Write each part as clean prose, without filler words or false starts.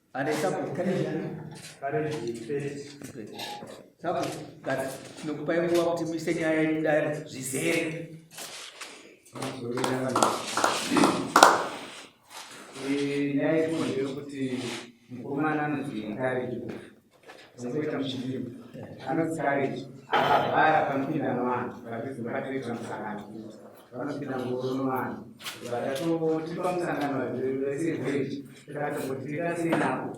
Ada sabu sabu kan nupai waktu misalnya dari zizir naye kugira kuti mukomana nzingari zikuita muchidimu anozikari akabhara panopinda nevanhu vakizi vakatirika musangano vanopinda ngoro nevanhu vakatotipa musangano wesirivheji takatongotira senapo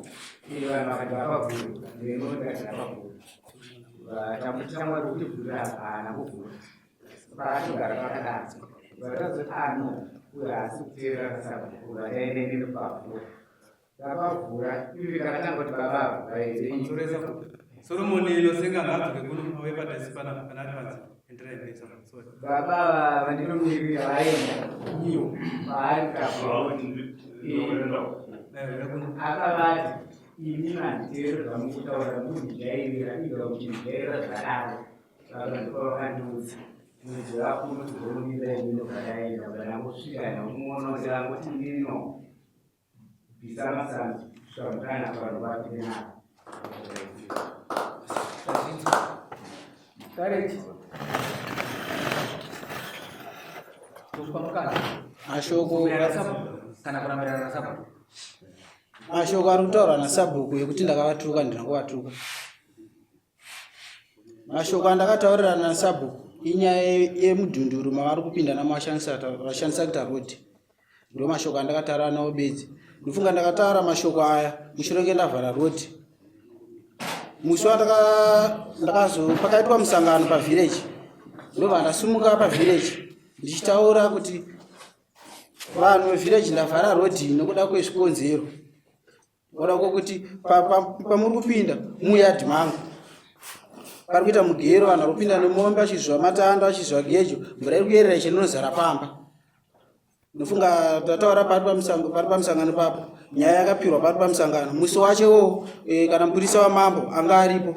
vanhu vakati vapavhura nenodati vapavhura tamutamwari kutivhurira hapana kuvhura pakatogara pakadaro vakazoti ano uye asi kuteera kasabvura taendenere pavhura tapavhura ivi kakatanga kuti baba vaideitoresa Solomoni inosenga ngazi kuno awepa dasipana kanati vanzi endelea mbesa sorry baba vandinomiririra vaenda iyo paari kafuroni akavati ini manditeero zvamukutaura mundijairira iga kuti ndijairira zvadaro vakandipa vakandiudza mwedzi wakuno tizonomira inino kadaenda vanangosvika namuona kuti angoti ndino bvisa masanzu zvamukana vanhu vapinaa ashoko kana kurambirana na sabhuku ashoko ari kutaura nasabhuku yekuti ndakavatuka ndinangovatuka mashoko andakataurirana nasabhuku inyaya yemudhunduru mavari kupinda namashandisa kuita rodi ndo mashoko andakataura nawo bedzi ndofunga ndakataura mashoko aya mushure kendavhara rodi musi pakaitwa musangano pavhireji ndobva ndasumuka pavhireji ndichitaura kuti vanhu vevhireji ndavhara rodhi nokuda kwezvikonzero oda kwokuti pamuri kupinda muyadhi mangu pari kuita mugero vanhu vari kupinda nemombe achizviwa matando achizviwa gejo mvura iri kuyerera ichinonozara pamba nofunga tataura pari pamusangano papo nyaya yakapirwa pari pamusangano musi wachewo kana mupurisa wamambo anga aripo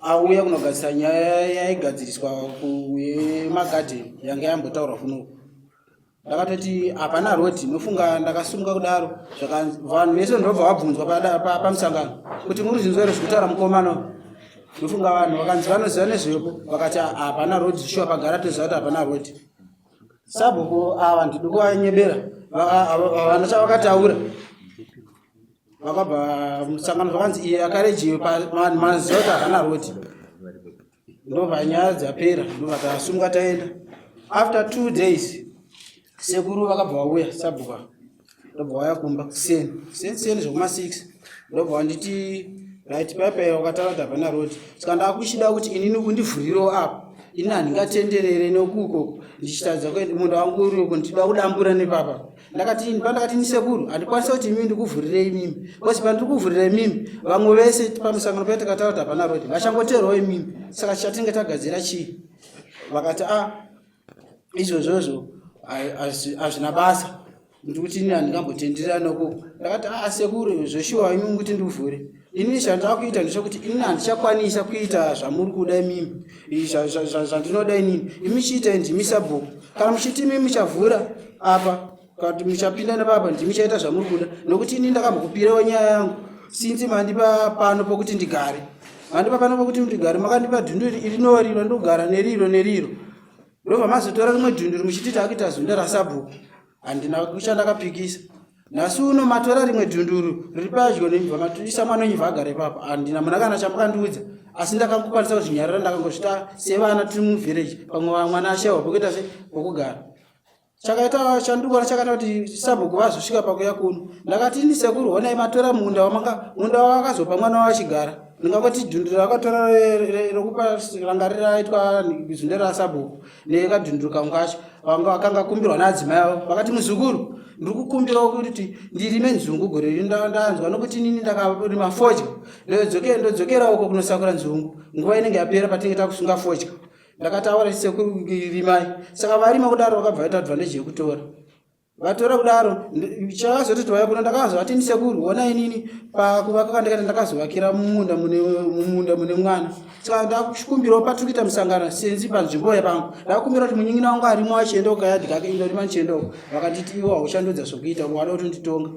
auya kunogadzisa nyaya yaigadziriswa yemagadheni yanga yambotaurwa kuno ndakatoti hapana rodhi nofunga ndakasumuka kudaro vanhu vese ndobva vabvunzwa pamusangano kuti muri zvinzwere zvekutaura mukomano nofunga vanhu vakanzi vanoziva nezvepo vakati hapana rodhi shuwa pagara toziva kuti hapana rodhi sabhuku ava ndidi kuvanyebera havana chavakataura vakabva musangano zvakanzi iye akarejiwe vanhu maziva kuti havana rodhi ndobva nyaya dzapera ndobva tasumuka taenda after 2 days sekuru vakabva vauya sabhuku ndobva vauya kumba kuseni zvekuma 6 ndobva vanditi right paipai wakataura kuti havana rodhi saka ndakuchida kuti inini undivhurirewo apo ini handingatenderere nekuko ndichitadza kuti munhu wangu uriuko ndida kudambura nepapa ndakati nisekuru handikwanisa kuti imimi ndikuvhurirei mimi kosi pandiri kuvhurira imimi vamwe vese pamusangano patakataura kuti hapana rodhi vachangoteerawo imimi saka chatinge tagadzira chii vakati izvozvozvo hazvina basa ndikuti ini handingambotenderera nekuko ndakati sekuru zvoshuwa imimi kuti ndivhure ini zvandakuita ndezvokuti ini handichakwanisa kuita zvamuri kuda imimi zvandinoda inini imi chiita ndimi sabhuku kana muchiti imi muchavhura apa kuti muchapinda nepapa ndimi chaita zvamuri kuda nokuti ini ndakambokupirawo nyaya yangu sinzi mandipa pano pokuti ndigare mandipa pano pokuti ndigare makandipa dhunduri irinoriro ndogara neriro ndobva mazotora rimwe dhunduri muchititi akuita zunda rasabhuku handina kuchandakapikisa nhasi uno matora rimwe dhunduru riri padyo nemibva matoisa mwanonyibva agara ipapa handina muna kana chamukandiudza asi ndakangokwanisa kuzvinyarira ndakangozvita sevana tiri muvhireji pamwe mwana ashawa pokuita se pokugara chakaita chandikuona chakata kuti sabhuku vazosvika pakuya kuno ndakati ini sekuru honai matora munda wavakazopa mwana wachigara ndingangoti dhunduro rakatora rekupa rangarira aitwa zundera sabhuku nekadhunduro kangu kacho vanga vakanga kumbirwa naadzimai avo vakati muzukuru ndiri kukumbirawo kuti ndirime nzungu gore ndanzwa nokuti inini ndakarima fodya ndodzokera uko kunosakura nzungu nguva inenge yapera patinenge takusunga fodya ndakataura sekuru rimai saka varima kudaro vakabva vaita advantage yekutora vatora kudaro chakazoti vaya kuno ndakazovati ni sekuru ona inini pakuvaka ndakati ndakazovakira mumunda mune mwana saka ndakumbirawo patikita musangano senzi panzvimbo yapangu ndakumbira kuti munyin'ina wangu arimo achienda ukayadhi kake indorima ndichiendako vakanditi iwo haushandodza zvokuita wada kutonditonga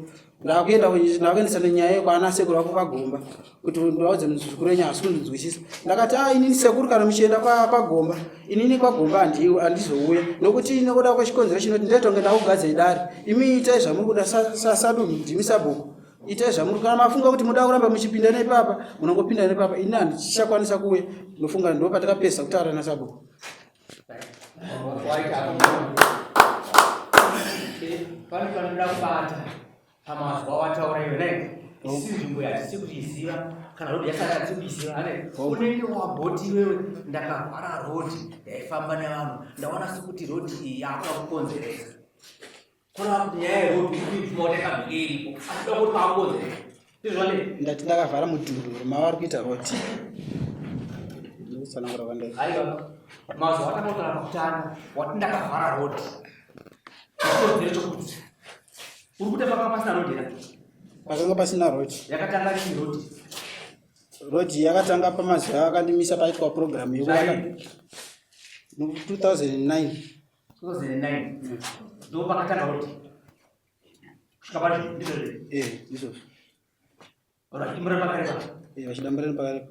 ndakuendesa nenyaya yekwana sekuru vako kwagomba kuti ndaudze muzukuru wenyu hasi kundinzwisisa ndakati inini sekuru kana muchienda kwagomba inini kwagomba handizouya nokuti nekuda kwechikonzero chinoti ndetonge ndakugadza idari imi itai zvamuri kuda sadunhu ndimi sabhuku itai zvamuri kana mafunga kuti muda kuramba muchipinda nepapa munongopinda nepapa ini handichakwanisa kuuya nofunga ndo patakapesa kutaura nasabhuku panoda kubata pamazwa wataura iyonayo isi nzvimbo yatisi kuiziva kana rodi yasati hatisi kuiziva ane unenge wabhoti wewe ndakavhara rodi ndaifamba nevanhu ndaona sekuti rodi iyi yakukonzeresa kuna kuti nyaya yerodi imotekabheke iripo asida kuti pakukonzeresa izvone ndati ndakavhara mudhunduro mavari kuita rodi aiwa mazwa watakautara pakutanga wati ndakavhara rodi chikonzero chokuti uri kuti pakanga pasina rodi here pakanga pasina rodi yakatanga rii rodi rodi yakatanga pamazuva akandimisa paitwa programu yekuvaka 2009 ndo pakatanga rodi kusvika pazvi ndizvo izvozvo imura pakareba vachidambureni pakareba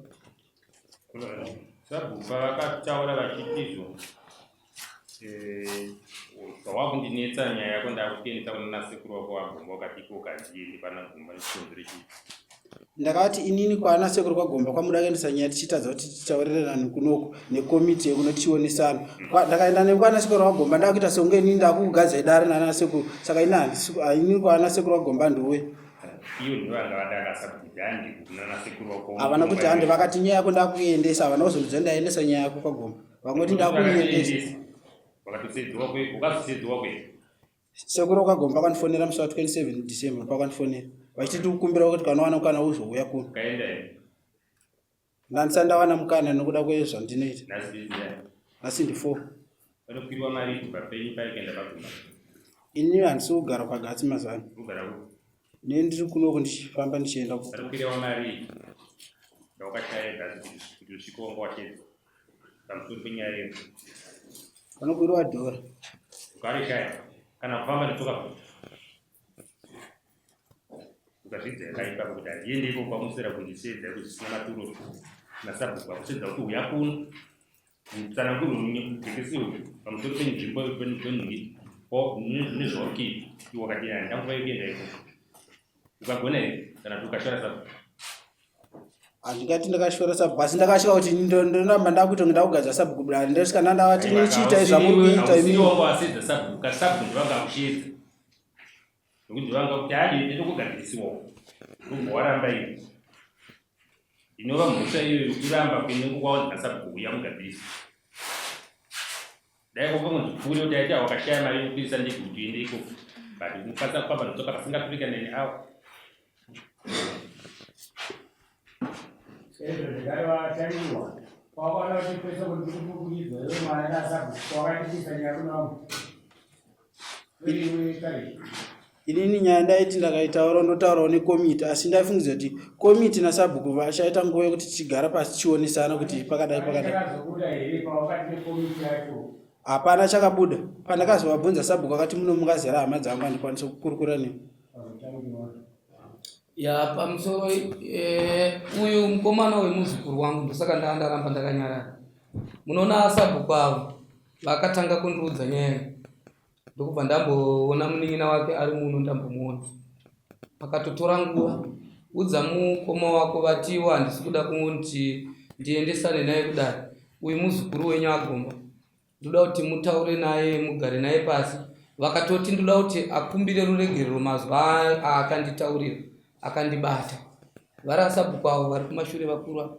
sabhuku pavakataura vachitizvo zvawakundinetsa nyaya yako ndakutenesa kuna nasekuru wako wagomba ukatiko ukazieni pana gomba nechikonzero chii ndakati inini kwana sekuru kwagomba kwamuda kuendesa nyaya tichitadza kuti tichaurirerani kunoku nekomiti yekuno tichionesana ndakaenda nekwana sekuru kwagomba ndakuita sekunge inini ndakukugadza idare nana sekuru saka inini kwana sekuru kwagomba ndiuye iyo ndovanga vadakasa kuti handi kuna nasekuru wako havana kuti handi vakati nyaya yako ndakuiendesa havana kuzondidza ndaendesa nyaya yako kwagomba vangoti ndakuiendesa ukazosedzwa kwe sekuru kwagomba akandifonera musi wa 27 December pakandifonera vachiti kukumbira kuti kana wana mukana uzouya kuno kaenda here ndandisandawana mukana nokuda kwezvandinoita asi ndi 4 vanokwiriwa mari kubva penyu paikaenda pagomba ini handisi kugara pagatsi mazana ugara ku ne ndiri kunoko ndichifamba ndichienda ku vanokwiriwa mari ndaukashaya kuti usvike wanga watedza pamusoro penyaya yenu vanokwiriwa dhora ukarishaya kana kufamba netsoka ukazvidza yakaipa kuti handiendi iko kwamusera kundisedza kusina maturo nasabhuku akusedza kuti uya kuno tsanangurugekesiwo pamusoro penzvimbo penhungi nezvaukii iwo wakati ndanguva yekuenda iko ukagona here kana kuti ukashora sabhuku handingati ndakashora sabhuku asi ndakasvika kuti ndoramba ndakuitonge ndakugadza sabhuku bula ndosvika ndandavati nichiitai zvamuri kuita iwongo wasedza sabhuku kasabhuku ndivanga akushedza nokuti ndivanga kuti hadi ndinokugadzirisiwawo ubva waramba iwe inova mhosva iyoyo kuramba kwenengo kwawadza sabhuku yamugadzirisa dai kwakangonzipfuure kuti aiti wakashaya mari yokuisa ndege kuti uende ikoko but mukasa kwamba notsoka pasingaturika nene awo ndikaivataniwa kwakwana kuti pese kuti kukukuidzwa iwe mwana nasabhuku kwakatitisa nyakunamu kari inini nyaya ndaiti ndakaitaura ndotaurawo nekomiti asi ndaifungidzira kuti komiti nasabhuku vachaita nguva yekuti tichigara pasi tichionesana kuti pakadai hapana chakabuda pandakazovabvunza sabhuku akati muno mungazera hama dzangu handikwanisa kukurukura nemi ya pamusoro uyu mukomana wemuzukuru wangu ndosaka ndaramba ndakanyarara munoona sabhuku avo vakatanga kundiudza nyaya ndokubva ndamboona munin'ina wake ari muno ndambomuona pakatotora nguva udza mukoma wako vatiwa handisi kuda kuti ndiendesane naye kudai uyu muzukuru wenyu agomba ndoda kuti mutaure naye mugare naye pasi vakatoti ndoda kuti akumbire ruregerero mazuva aakanditaurira akandibata vari asabhuku avo vari kumashure vakuru avo.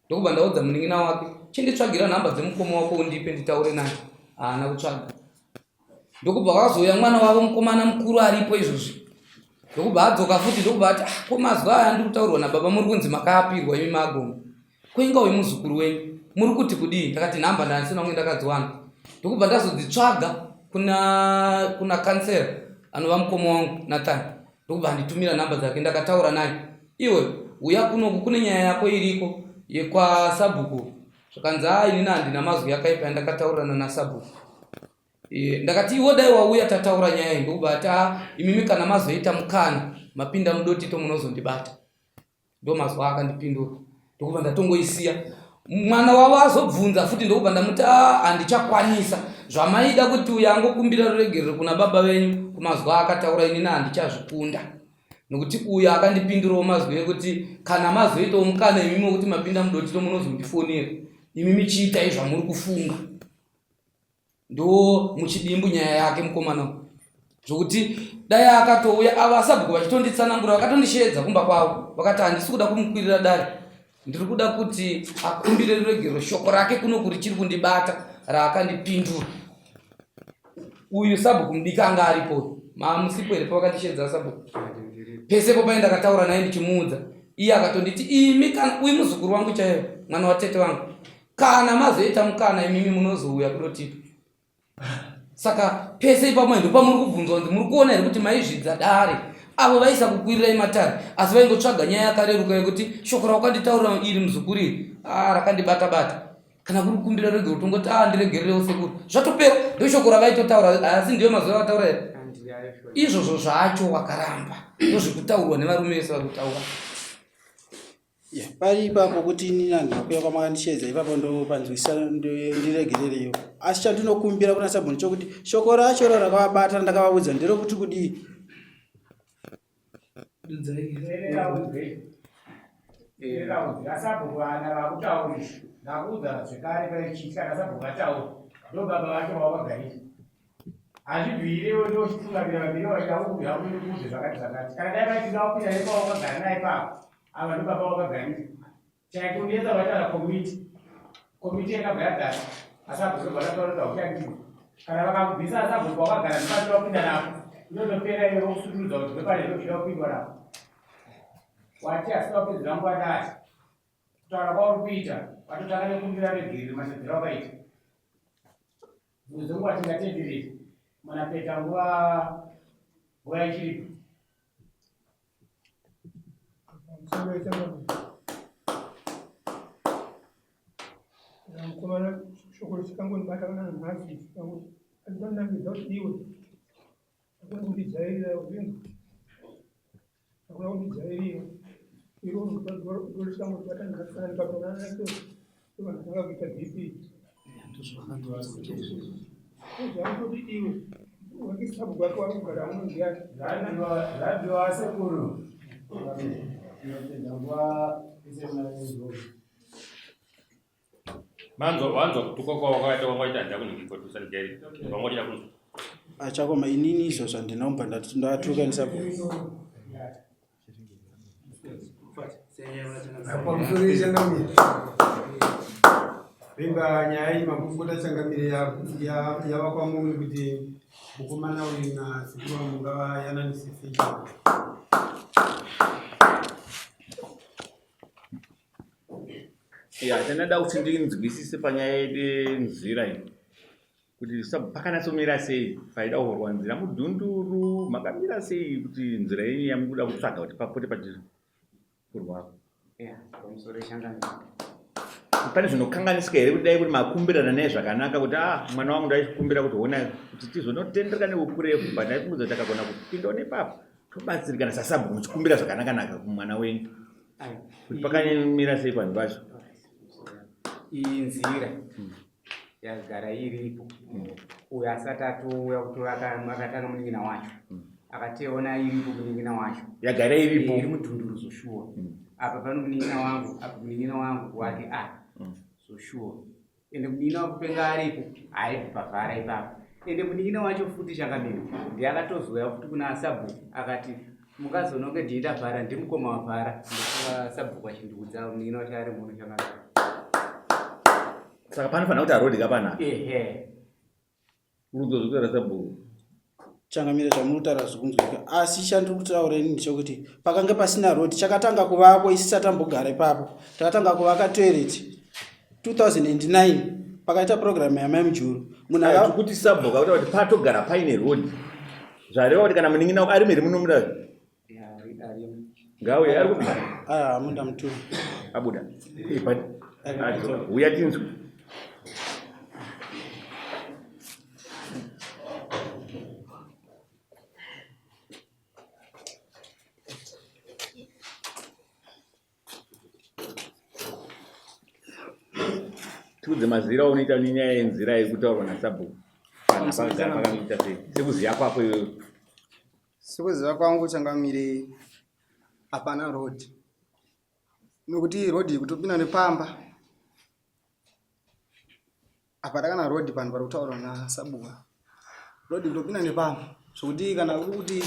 Ndokubva ndaudza munin'ina wake, chinditsvagira nhamba dzemukoma wako undipe nditaure naye. Haana kutsvaga. Ndokubva kwazouya mwana wavo mukomana mukuru aripo izvozvi. Ndokubva adzoka futi ndokubva ati ko mazwa aya ndiri kutaurwa nababa muri kunzi makaapirwa imi magomo. Koinga wemuzukuru wenyu muri kuti kudii? Ndakati nhamba ndandisina kunge ndakadziwana. Ndokubva ndazodzitsvaga kuna kansera anova mukoma wangu Nathan. Ndokubva nditumira nhamba dzake ndakataura naye. Iwe uya kunoku kune nyaya yako iriko yekwa sabhuku. Zvakanzi inini handina mazwi yakaipa yandakataurana nasabhuku. Ndakati iwo dai wauya tataura nyaya iyi. Ndokubva ati imimi kana mazoita mukana mapinda mudotito munozondibata. Ndo mazwa akandipindura. Ndokubva ndatongoisiya. Mwana wavo azobvunza futi ndokubva ndamuti handichakwanisa. Zvamaida kuti uya angokumbira ruregerero kuna baba venyu kumazwa akataura inini handichazvikunda. Nokuti uya akandipindurawo mazwi ekuti kana mazoitawo mukana imimi wekuti mapinda mudotito munozondifonera. Imimi chiitai zvamuri kufunga. Ndo muchidimbu nyaya yake mukomana. Zvokuti dai akatouya ava asabhuku vachitonditsanangura vakatondishedza kumba kwavo. Vakati handisi kuda kumukwirira dare. Ndiri kuda kuti akumbire ruregerero shoko rake kuno kuri chiri kundibata raakandipindura. Uyu sabhuku mudiki anga aripo. Mamusipo here pavakatishedza sabhuku. Pese popa ndakataura naye ndichimuudza. Iye akatonditi imi kana uyu muzukuru wangu chaiwo, mwana watete wangu. Kana mazoita mukana imimi munozouya kudotito. Saka pese ipapo ndo pamuri kubvunzwa kuti muri kuona here kuti maizvidza dare. Avo vaisa kukwirirai matare asi vaingotsvaga nyaya yakareruka yekuti shoko rakanditaura iri muzukuru iri rakandibata bata. Kana kuri kukumbira ruregerero tongoti ndiregererewo sekuru. Zvatopera ndo shoko ravaitotaura asi ndiyo mazuva avataura here. Izvozvo zvacho wakaramba. Ndozvekutaurwa nevarume vese vari kutaura. Pari ipapo kuti inini handinakuya kwamakandishedza ipapo ndopanzwisa ndiregerereyo. Asi chandinokumbira kuna sabhuku chokuti shoko racho rakavabata ndakavaudza nderokuti kudii. Asabhuku vana vakutaura ndakuudza zvekare paichiitya asabhuku ataura ndo baba vacho vavagaita. Hazvibvirewo ndochifungamira vambiri vachauya unokuudze zvakati zvakati. Kana dai vaitida kupinda nepawakagara naye ipapo ava ndo baba vakagarisa. Chaikundesa vataura komiti yakabva yagara asabhuku vakataura uchandii. Kana vakakubvisa asabhuku wakagara nepasi wapinda napo inotopera iwe usudurudza kuti nepane ndochida kupindwa napo. Wati asina kupedzera nguva dai kutaura kwauri kuita watotanga nekumbira regerero masedzero akaita muzonguva tingatenderera manapeta nguva ichiripo. Mukomana shoko richikangondibata kana nhasi andinamidza kuti iwe akuna kundijairira uvingu akuna kundijairira iro ndorichisangondibata nhasi kana ndikatonana nacho ndanga kuita bp zvakutoti iwe wakisabhuku wake wari kugara unondiani zvadziwa sekuru inopedza nguva isemaizo wanzwa kutuka kwawakaita wangwaita ndakuningikotusa ndijairi wangwaita kunzwa achakoma inini izvozvo handinaumba ndatuka nesabhuku. Pamusoro yechangamire rimba nyaya iyi makurukota changamire yava kwamuri kuti mukomana uyu nasikuru vangu ngavayananise sei. chandada kuti ndinzwisise panyaya yenzira iyi kuti pakanatsomira sei paida kuhorwa nzira mudhunduru makamira sei kuti nzira yenyu yamukuda kutsvaga kuti papote pachikurwapo. pamusoro yechangamire Pane zvinokanganisika here kuti dai kuti makumbirana naye zvakanaka kuti mwana wangu ndaikumbira kuti ona kuti tizonotendereka neukurefu pandai kumudza kuti akagona kupindawo nepapo tobatsirikana sasabhuku muchikumbira zvakanaka kumwana wenyu kuti pakamira sei panhu pacho. iyi nzira yagara iripo. Uyo asati atouya kutoakatanga munin'ina wacho akationa iripo munin'ina wacho yagara iripo iri mudhunduru zoshuwa apa pano munin'ina wangu apa munin'ina wangu wake zoshuwa ende munin'ina wakupenga aripo haibvi pavhara ipapo ende munin'ina wacho futi changamire ndiye akatozoya futi kuna asabhuku akati mukazononge ndiita vhara ndimukoma wavhara ndikuva sabhuku achindikudza munina kuti ari munhu chakanaka. Saka panofanira kuti arodhi kapanaka. Ehe. Urikuzozvikutora sabhuku. Changamire zvamunotara zvikunzwika, asi chandiri kutaura ini ndechekuti pakanga pasina rodi chakatanga kuvakwa isisa tambogara ipapo. Takatanga kuvaka toilet 2009 pakaita program yamai Mujuru. Munhu kuti sabhuku kuti patogara paine rodi. Zvareva kuti kana munin'ina ari miri munomura. Ngawe ari kuti amunda muturu. Abuda. Uya tinzwe. Tudze mazira unoita nenyaya yenzira yekutaurwa nasabhuku. Sekuziva kwako iwewe. Sekuziva kwangu Changamire hapana road. Nokuti road kutopinda nepamba. Hapana kana road panhu pari kutaurwa nasabhuku. Road kutopinda nepamba. Zvokuti kana kuti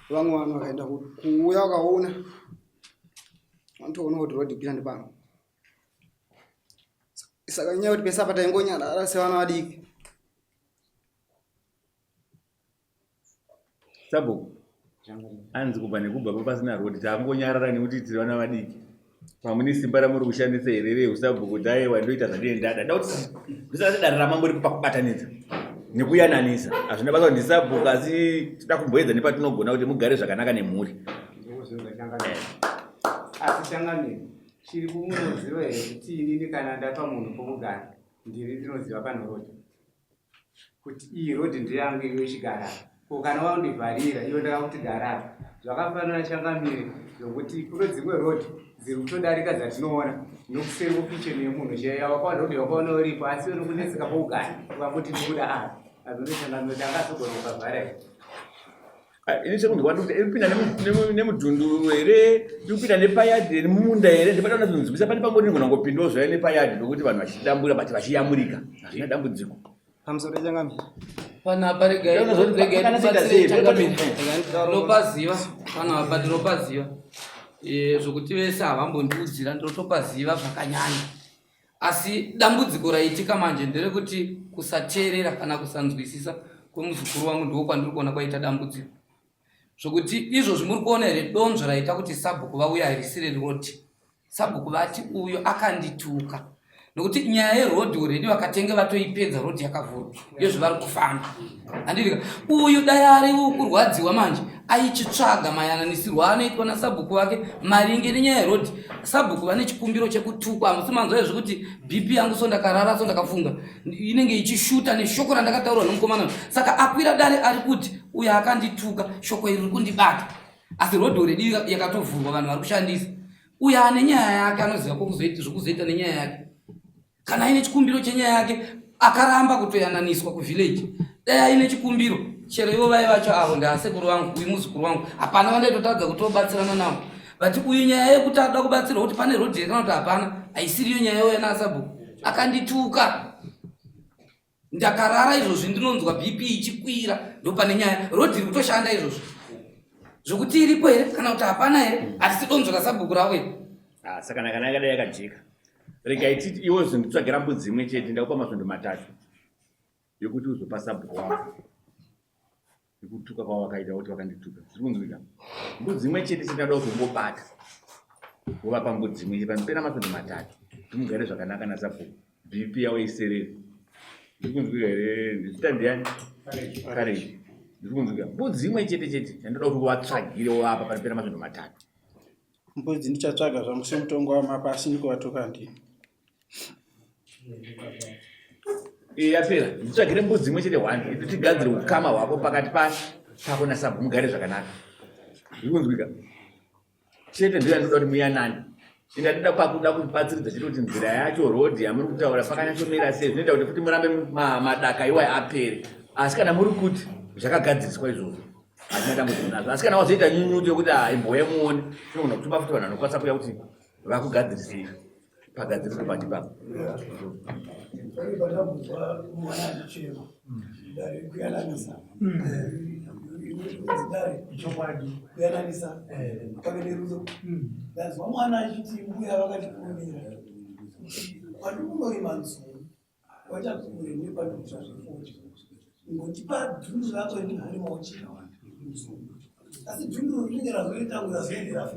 vamwe vanhu vakaenda kuuya vakaona vanotoona kuti road kupinda nepamba. Saka nyaya kuti pesa pataingonyarara sevana vadiki. Sabhuku anzi kubva nekubva pasina rodi taangonyarara nekuti tiri vana vadiki. Pamune simba ramuri kushandisa here usabhuku kuti aiwa ndoita zvandiyendada. Da kuti zvisati dare ramambori pakubatanidza nekuyananisa. Hazvina basa kuti ndisabhuku asi tida kumboedza nepatinogona kuti mugare zvakanaka nemhuri. Asi Changamire chiri kumunoziva here kuti inini kana ndapa munhu pokugara ndiri ndinoziva pano rodi kuti iyi rodi ndeyangu iwe chigara kana wandivharira iwe ndakakuti gara zvakafanana Changamire zvokuti kune dzimwe rodi dziri kutodarika dzatinoona nokuseri kwekicheni yemunhu chaiya wakaona rodi wakaona uripo asi uri kuneseka pokugara ukamuti ndikuda azvino Changamire tangasogona ukavhara ini sekunzwa kuti iripinda nemudhundu here iripinda nepayadhi nemumunda here ndipadaona zvinzwisa pane pangori ndigona ngopindawo zvaiva nepayadhi nokuti vanhu vachidambura bati vachiyamurika hazvina dambudziko pamusoro Changamire panapa ropaziva panapa ndiropaziva zvokuti vese havambondiudzira ndirotopaziva zvakanyanya asi dambudziko raitika manje nderekuti kusateerera kana kusanzwisisa kwemuzukuru wangu ndiko kwandiri kuona kwaita dambudziko zvokuti izvozvi muri kuona here donzvo raita kuti sabhuku vauya harisire rodi sabhuku vati uyo akandituka nokuti nyaya yerodhi already vakatenge vatoipedza rodhi yakavhurwa iyo zvavari kufamba handirika uyu dai ari kurwadziwa manje aichitsvaga mayananisirwo anoitwa nasabhuku vake maringe nenyaya yerodhi sabhuku vane chikumbiro chekutukwa hamusi manzwa zvekuti bp yangu so ndakarara so ndakafunga inenge ichishuta neshoko randakataurwa nomukomana saka akwira dare ari kuti uyu akandituka shoko iri kundibata asi rodhi already yakatovhurwa vanhu vari kushandisa uyu ane nyaya yake anoziva zvokuzoita nenyaya yake kana aine chikumbiro chenyaya yake akaramba kutoyananiswa kuvillage dai aine chikumbiro chero ivo vai vacho avo ndeasekuru vangu uyu muzukuru vangu hapana vandaitotadza kutobatsirana navo vati uyu nyaya yekuti ada kubatsirwa kuti pane rodhi kana kuti hapana haisiriyo nyaya yauya nasabhuku akandituka ndakarara izvozvi ndinonzwa bp ichikwira ndopane nyaya rodhi iri kutoshanda izvozvo zvokuti iripo here kana kuti hapana here hatisi donzvo rasabhuku ravo here saka kana yakadai yakajeka rega ititi iwo zvinditsvagira mbudzi imwe chete ndakupa masvondo 3 yokuti uzopa sabhuku wako ikutuka kwavo vakaita kuti vakandituka zviri kunzwika mbudzi imwe chete chendada kuzombobata wovapa mbudzi imwe chete panopera masvondo 3 timugare zvakanaka nasabhuku bp yavo iserere zviri kunzwika here ndizita ndiani kareji zviri kunzwika mbudzi imwe chete chete chandada kuti vatsvagire wovapa panopera masvondo 3 mbudzi ndichatsvaga zvangu semutongo wamapa asi ndikuvatoka ndini yapera nditsvagire mbudzi imwe chete 1 tigadzire ukama hwako pakati pako nasabhuku mugare zvakanaka zviri kunzwika chete ndiyo yandoda kuti muyanani indatida pakuda kubatsiridza chete kuti nzira yacho rodhi yamuri kutaura pakanyatsomira sei zvinoita kuti futi murambe madaka iwayo apere asi kana muri kuti zvakagadziriswa izvozvo hazvina dambudziko nazvo asi kana wazoita nyunyuti yokuti imboya muone tinogona kutupa futi vanhu vanokwanisa kuya kuti vakugadzirisei pagadziriswa pati papo kudzidare kuyananisa pamene ruzo ndazwa mwana achiti mbuya vakatikurumira pano kunorima nzuu wachakure nepanokuta zvefuti ngotipa dhundu rako ndimurima uchina asi dhundu rinenge razoita razoendera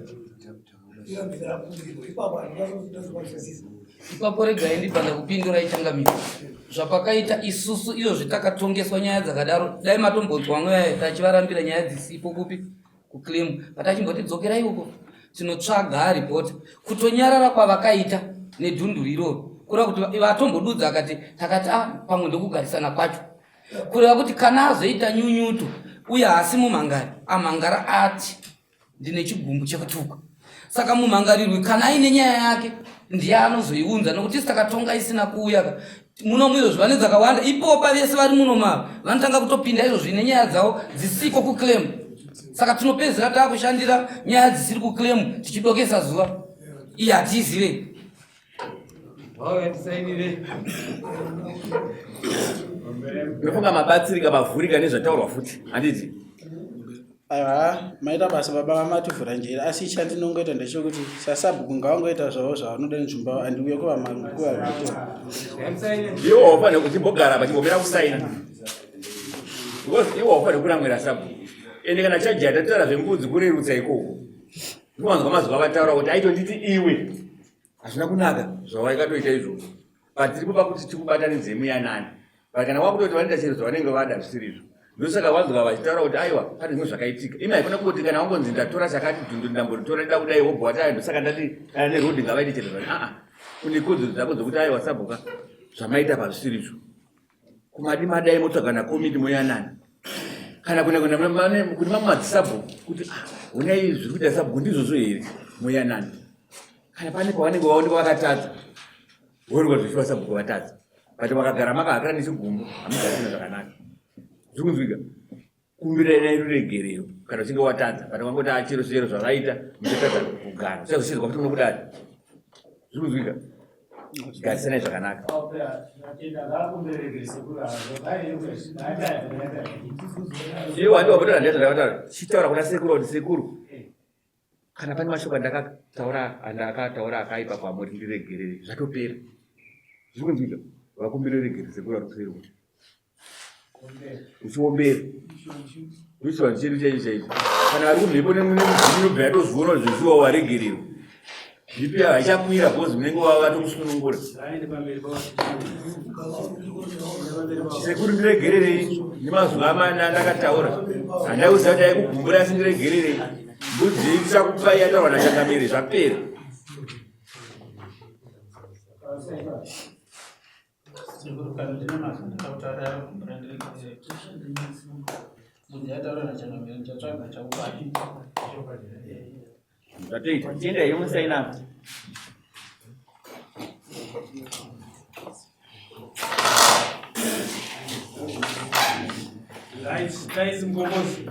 irambira kumbiro ipapo andikazozvitozvakazvasisa ipapo regai ndibvanda kupindura ichangamiro zvapakaita isusu iyo zvetakatongeswa nyaya dzakadaro dai matombonzwa mweya tachivarambira nyaya dzisipo kupi kuclaim patachimbotidzokera ikoko tinotsvaga ripota kutonyarara kwavakaita nedhundu riroro kureva kuti vatombodudza akati takati pamwe ndokugarisana kwacho kureva kuti kana azoita nyunyuto uye hasi mumhangari amhangara ati ndine chigumbu chekutuka saka mumhangarirwi kana aine nyaya yake ndiye anozoiunza nokuti takatonga isina kuuya muno muyo zvivane dzakawanda ipopa vese vari muno mava vanotanga kutopinda izvo zvine nyaya dzavo dzisiko kuclaim saka tinopedzera taakushandira nyaya dzisiri kuclaim tichidokesa zuva iye hatiizivei ndofunga mabatsirika bavhurika nezvataurwa futi handiti aiwa maita basa baba vamativhura njira asi chandinongoita ndechekuti sasabhuku ngavangoita zvavo zvavanoda nenzvimbo andiuye kuva iwo waufanira kuti mbogara pachimbomira kusaina iwo waufanira kuramwira sabhuku ende kana chaji atataura zvembudzi kurerutsa ikoko ndovanzwa mazuva vataura kuti aitonditi iwe hazvina kunaka zvavaikatoita izvozvo patiripo pakuti tikubatanidze muyanani kana wakutoti vanoita chero zvavanenge vada zvisirizvo ndosaka vanzwa vachitaura kuti aiwa pane zvimwe zvakaitika imi haikona kuti kana wangonzi ndatora chakati dhundu ndamboritora ndida kudai wobva wati ndosaka ndati kana nerodhi ngavaite chero zvani kune kodzo dzako dzokuti aiwa sabhuka zvamaita pazvisirizvo kumadi madai motsvagana komiti moyanani kana kuti mamadzisabhuku kuti honai zviri kuita sabhuku ndizvozvo here moyanani kana pane pavanenge vaonekwa vakatadza voonekwa zvichiva sabhuku vatadza but vakagara makahakira nechigumbu hamugarisina zvakanaka zvikunzwika kumbira iruregerero kana uchinge watadza but wangoti achiro zvero zvavaita muchatadza kugara uchazochizwa kuti munokudari zvikunzwika garisanai zvakanaka iwo handi wabotara ndiyazvandavataura chitaura kuna sekuru kuti sekuru kana pane mashoko andakataura akaipa kwamuri ndiregerere zvatopera zvikunzwika vakumbira uregere sekuru ari kuseri kuti uchiombera uchiva chedu chaicho chaicho kana vari kumhepo nemudzimu inobva yatozviona kuti zvechiwa waregerero zvipi haichakwira bhozi munenge wavatomusunungura sekuru ndiregererei nemazuva amana ndakataura handauziva kuti aikugumbura asi ndiregererei mbudzi ichakupai yataurwa nachangamiri zvapera zvatoita tienda iyo musaina Guys, mkombozi.